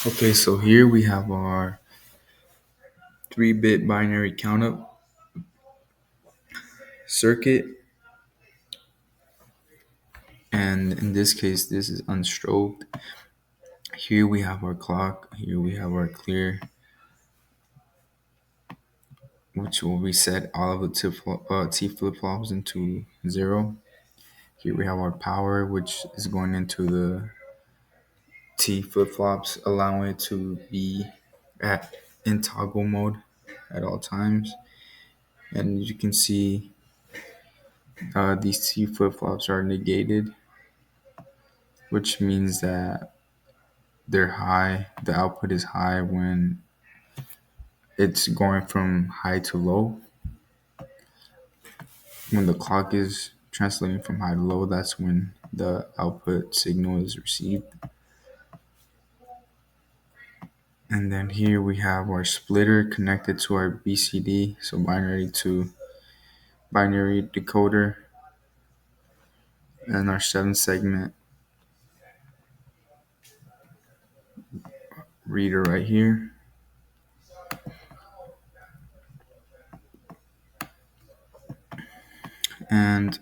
Okay, so here we have our 3-bit binary countup circuit, and in this case, this is unstrobed. Here we have our clock, here we have our clear, which will reset all of the T flip-flops into 0. Here we have our power, which is going into the T flip-flops, allowing it to be at in toggle mode at all times. And you can see these T flip-flops are negated, which means that they're high. The output is high when it's going from high to low. When the clock is translating from high to low, that's when the output signal is received. And then here we have our splitter connected to our BCD, so binary to binary decoder, and our 7-segment reader right here. And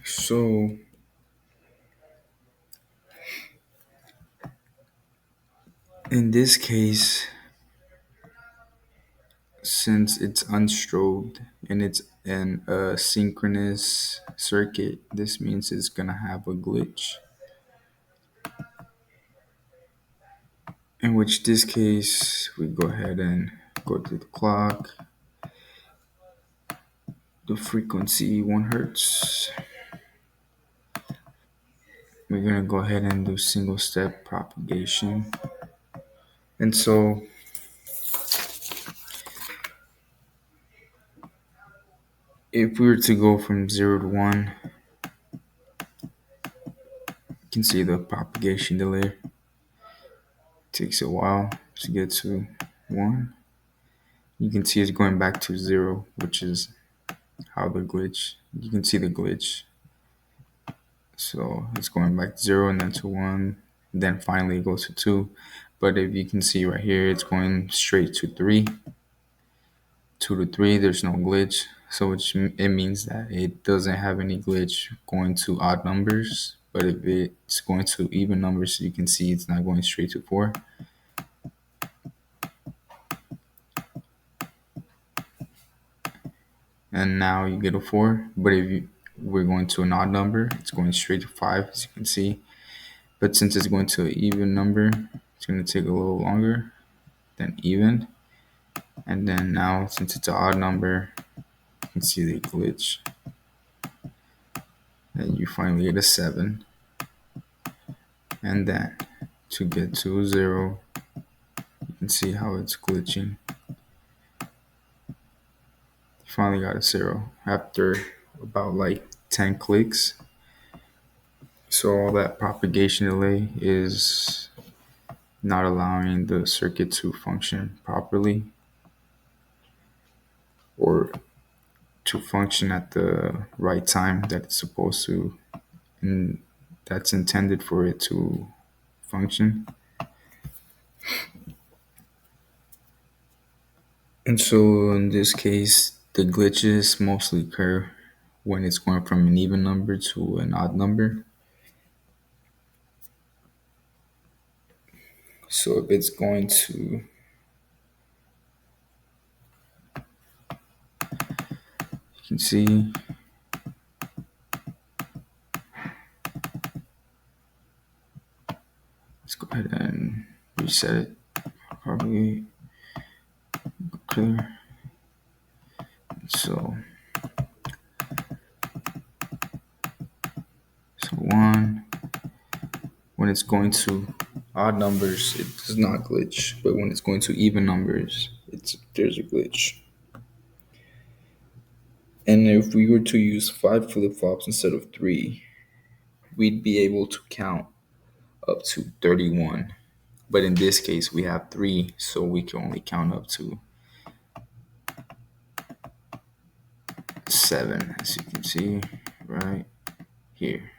so in this case, since it's unstrobed and it's an asynchronous circuit, this means it's gonna have a glitch. In which this case, we go ahead and go to the clock, the frequency 1 hertz. We're gonna go ahead and do single step propagation. And so if we were to go from 0 to 1, you can see the propagation delay takes a while to get to 1. You can see it's going back to 0, which is how you can see the glitch. So it's going back to 0 and then to 1, then finally it goes to 2. But if you can see right here, it's going straight to 3. 2 to 3, there's no glitch. So it means that it doesn't have any glitch going to odd numbers. But if it's going to even numbers, you can see it's not going straight to 4. And now you get a 4. But if we're going to an odd number, it's going straight to 5, as you can see. But since it's going to an even number, it's going to take a little longer than even. And then now, since it's an odd number, you can see the glitch. And you finally get a 7. And then to get to 0, you can see how it's glitching. Finally got a 0 after about like 10 clicks. So all that propagation delay is not allowing the circuit to function properly or to function at the right time that it's supposed to, and that's intended for it to function. And so in this case, the glitches mostly occur when it's going from an even number to an odd number. So if it's going to, you can see, let's go ahead and reset it. Probably clear. So 1, when it's going to odd numbers, it does not glitch, but when it's going to even numbers, there's a glitch. And if we were to use 5 flip-flops instead of 3, we'd be able to count up to 31. But in this case, we have 3, so we can only count up to 7, as you can see right here.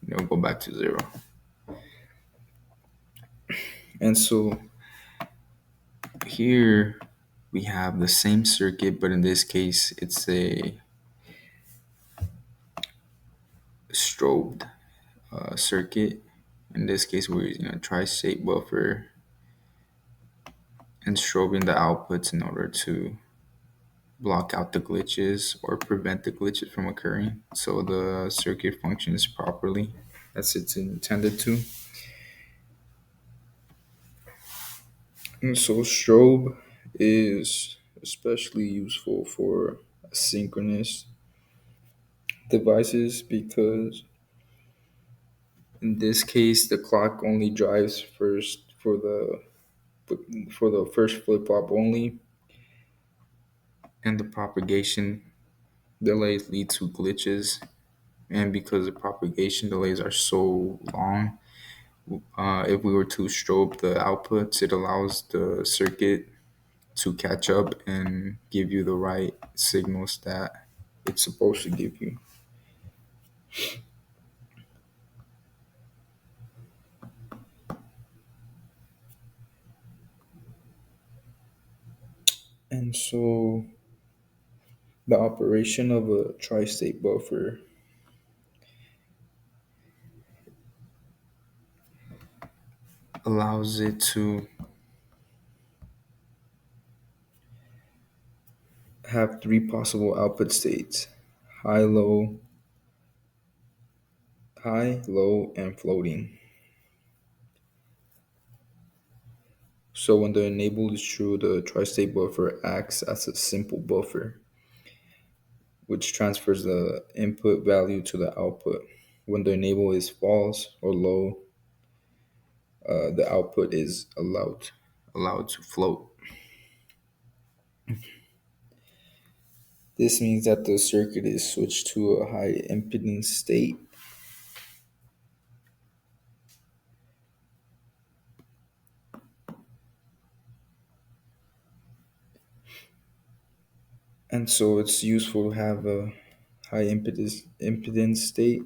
Then we'll go back to 0. And so here we have the same circuit, but in this case it's a strobed circuit. In this case, we're using a tri-state buffer and strobing the outputs in order to block out the glitches or prevent the glitches from occurring so the circuit functions properly as it's intended to. And so strobe is especially useful for asynchronous devices because in this case the clock only drives first for the first flip flop only, and the propagation delays lead to glitches. And because the propagation delays are so long, if we were to strobe the outputs, it allows the circuit to catch up and give you the right signals that it's supposed to give you. And so the operation of a tri-state buffer allows it to have three possible output states: high, low, and floating. So when the enable is true, the tri-state buffer acts as a simple buffer, which transfers the input value to the output. When the enable is false or low, the output is allowed to float. This means that the circuit is switched to a high impedance state. And so it's useful to have a high impedance state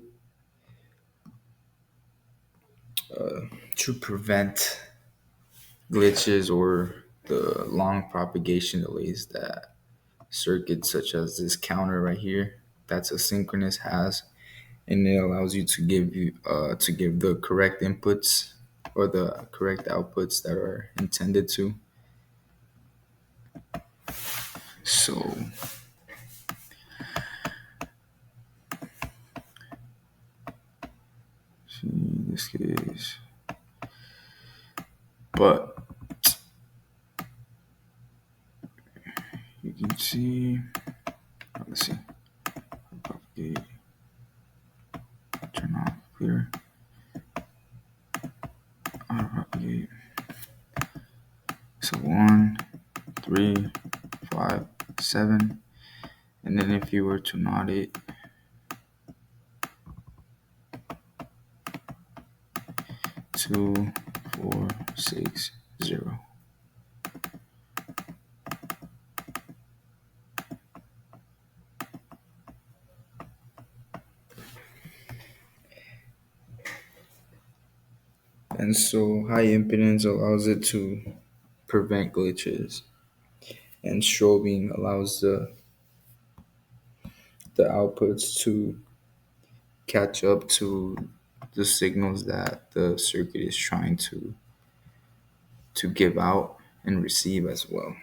to prevent glitches or the long propagation delays that circuits such as this counter right here that's asynchronous has, and it allows you to give the correct inputs or the correct outputs that are intended to. So see this case, but you can see. Let's see. Propagate. Turn off clear. Auto propagate. So 1, 3, 5, 7, and then if you were to not it, 2, 4, 6, 0. And so high impedance allows it to prevent glitches, and strobing allows the outputs to catch up to the signals that the circuit is trying to give out and receive as well.